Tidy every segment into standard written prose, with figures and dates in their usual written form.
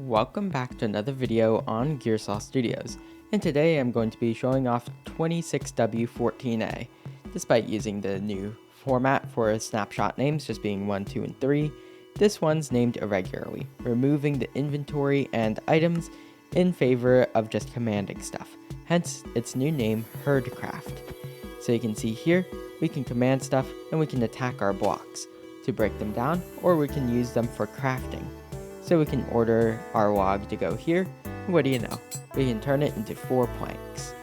Welcome back to another video on Gearsaw Studios, and today I'm going to be showing off 26w14a. Despite using the new format for snapshot names just being 1, 2, and 3, this one's named irregularly, removing the inventory and items in favor of just commanding stuff, hence its new name Herdcraft. So you can see here, we can command stuff and we can attack our blocks to break them down, or we can use them for crafting. So we can order our log to go here, and what do you know, we can turn it into 4 planks.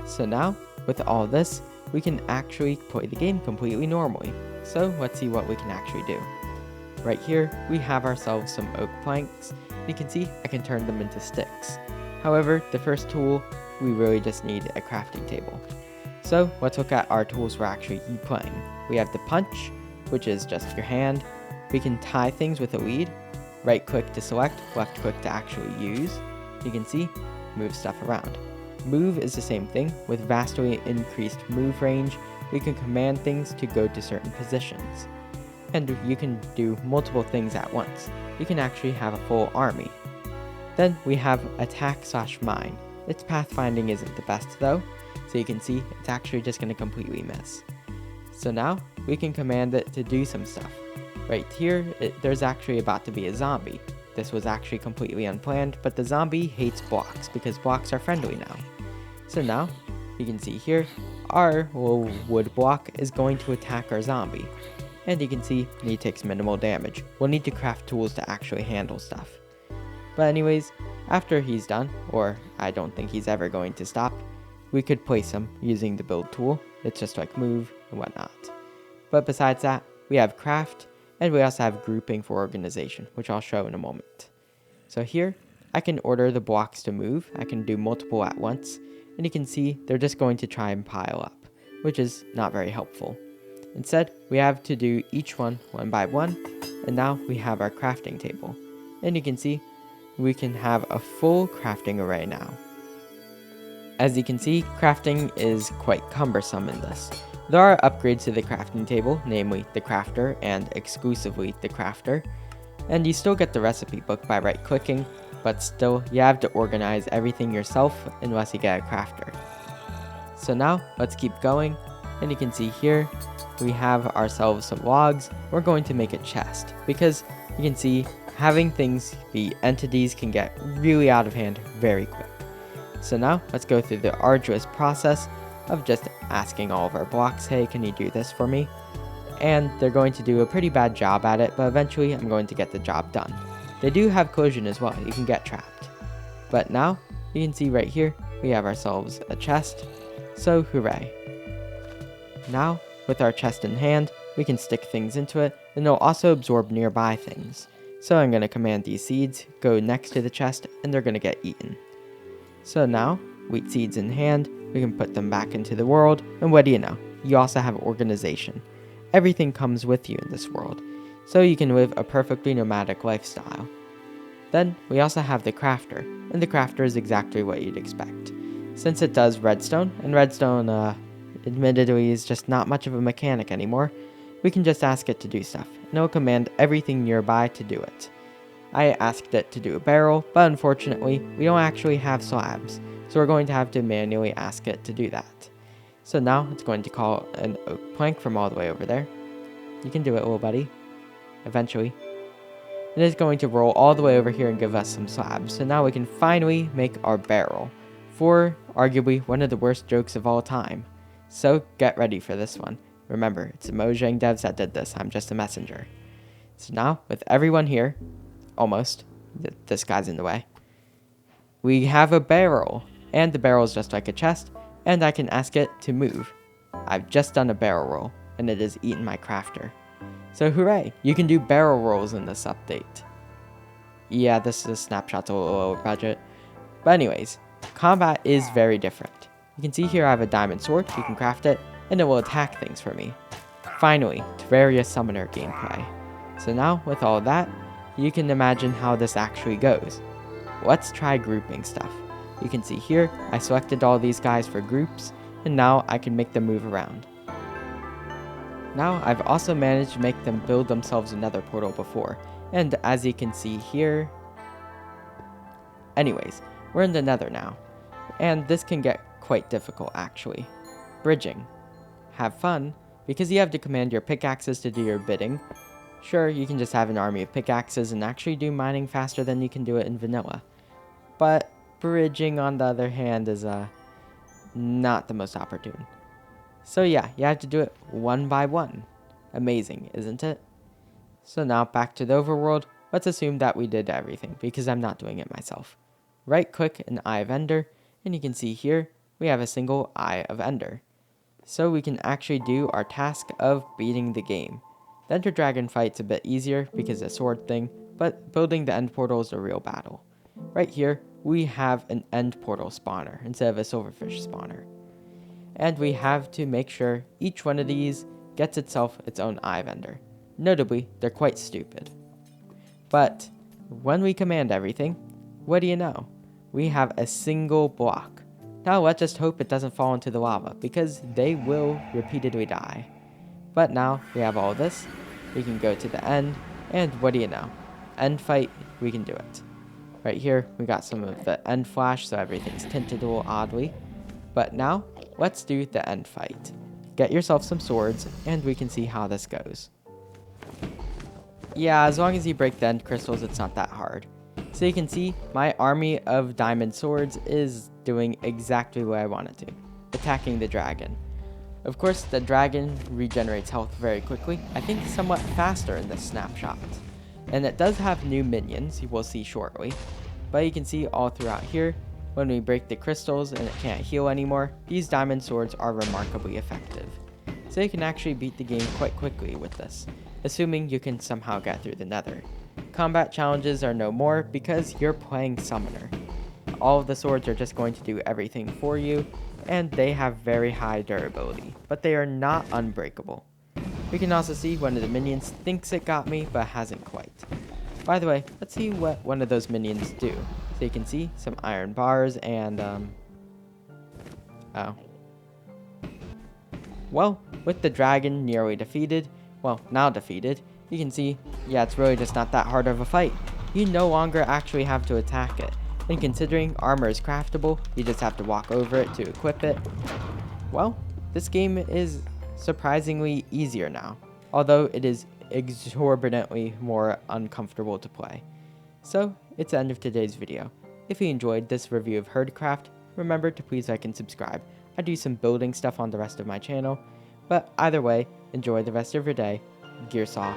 So now, with all this, we can actually play the game completely normally. So let's see what we can actually do. Right here, we have ourselves some oak planks. You can see I can turn them into sticks. However, the first tool, we really just need a crafting table. So let's look at our tools for actually playing. We have the punch, which is just your hand. We can tie things with a lead. Right click to select, left click to actually use. You can see, move stuff around. Move is the same thing. With vastly increased move range, we can command things to go to certain positions. And you can do multiple things at once. You can actually have a full army. Then we have attack/mine. Its pathfinding isn't the best though, so you can see it's actually just going to completely miss. So now we can command it to do some stuff. Right here, there's actually about to be a zombie. This was actually completely unplanned, but the zombie hates blocks because blocks are friendly now. So now, you can see here, our little wood block is going to attack our zombie. And you can see he takes minimal damage. We'll need to craft tools to actually handle stuff. But anyways, after he's done, or I don't think he's ever going to stop, we could place him using the build tool. It's just like move and whatnot. But besides that, we have craft, and we also have grouping for organization, which I'll show in a moment. So here, I can order the blocks to move. I can do multiple at once, and you can see they're just going to try and pile up, which is not very helpful. Instead, we have to do each one by one, and now we have our crafting table. And you can see, we can have a full crafting array now. As you can see, crafting is quite cumbersome in this. There are upgrades to the crafting table, namely the crafter and exclusively the crafter, and you still get the recipe book by right clicking, but still you have to organize everything yourself unless you get a crafter. So now let's keep going, and you can see here we have ourselves some logs. We're going to make a chest because you can see having things be entities can get really out of hand very quick. So now let's go through the arduous process of just asking all of our blocks, hey, can you do this for me? And they're going to do a pretty bad job at it, but eventually I'm going to get the job done. They do have collision as well, you can get trapped. But now, you can see right here, we have ourselves a chest, so hooray. Now, with our chest in hand, we can stick things into it, and they'll also absorb nearby things. So I'm going to command these seeds, go next to the chest, and they're going to get eaten. So now, wheat seeds in hand, we can put them back into the world, and what do you know? You also have organization. Everything comes with you in this world, so you can live a perfectly nomadic lifestyle. Then, we also have the crafter, and the crafter is exactly what you'd expect. Since it does redstone, and redstone, admittedly is just not much of a mechanic anymore, we can just ask it to do stuff, and it will command everything nearby to do it. I asked it to do a barrel, but unfortunately, we don't actually have slabs, so we're going to have to manually ask it to do that. So now, it's going to call an oak plank from all the way over there. You can do it, little buddy. Eventually. And it's going to roll all the way over here and give us some slabs. So now we can finally make our barrel, for arguably one of the worst jokes of all time. So get ready for this one. Remember, it's the Mojang devs that did this, I'm just a messenger. So now, with everyone here, almost, this guy's in the way, we have a barrel, and the barrel is just like a chest, and I can ask it to move. I've just done a barrel roll, and it has eaten my crafter. So hooray, you can do barrel rolls in this update. Yeah, this is Snapshot's a little lower budget. But anyways, combat is very different. You can see here I have a diamond sword, you can craft it, and it will attack things for me. Finally, Terraria Summoner gameplay. So now, with all that, you can imagine how this actually goes. Let's try grouping stuff. You can see here, I selected all these guys for groups, and now I can make them move around. Now, I've also managed to make them build themselves another portal before, and as you can see here, Anyways, we're in the nether now, and this can get quite difficult actually. Bridging. Have fun, because you have to command your pickaxes to do your bidding. Sure, you can just have an army of pickaxes and actually do mining faster than you can do it in vanilla. But bridging, on the other hand, is not the most opportune. So yeah, you have to do it one by one. Amazing, isn't it? So now back to the overworld. Let's assume that we did everything, because I'm not doing it myself. Right click an Eye of Ender, and you can see here we have a single Eye of Ender. So we can actually do our task of beating the game. The Ender Dragon fight's a bit easier because of the sword thing, but building the end portal is a real battle. Right here, we have an end portal spawner instead of a silverfish spawner. And we have to make sure each one of these gets itself its own Eye of Ender. Notably, they're quite stupid. But when we command everything, what do you know? We have a single block. Now let's just hope it doesn't fall into the lava, because they will repeatedly die. But now we have all this, we can go to the end, and what do you know? End fight, we can do it. Right here, we got some of the end flash, so everything's tinted a little oddly. But now, let's do the end fight. Get yourself some swords, and we can see how this goes. Yeah, as long as you break the end crystals, it's not that hard. So you can see, my army of diamond swords is doing exactly what I want it to, attacking the dragon. Of course, the dragon regenerates health very quickly, I think somewhat faster in this snapshot. And it does have new minions, you will see shortly. But you can see all throughout here, when we break the crystals and it can't heal anymore, these diamond swords are remarkably effective. So you can actually beat the game quite quickly with this, assuming you can somehow get through the nether. Combat challenges are no more because you're playing Summoner. All of the swords are just going to do everything for you, and they have very high durability, but they are not unbreakable. We can also see one of the minions thinks it got me, but hasn't quite. By the way, let's see what one of those minions do. So you can see some iron bars and, oh. Well, with the dragon nearly defeated, well, now defeated, you can see, yeah, it's really just not that hard of a fight. You no longer actually have to attack it. And considering armor is craftable, you just have to walk over it to equip it. Well, this game is surprisingly easier now, although it is exorbitantly more uncomfortable to play. So, it's the end of today's video. If you enjoyed this review of Herdcraft, remember to please like and subscribe. I do some building stuff on the rest of my channel, but either way, enjoy the rest of your day. Gearsaw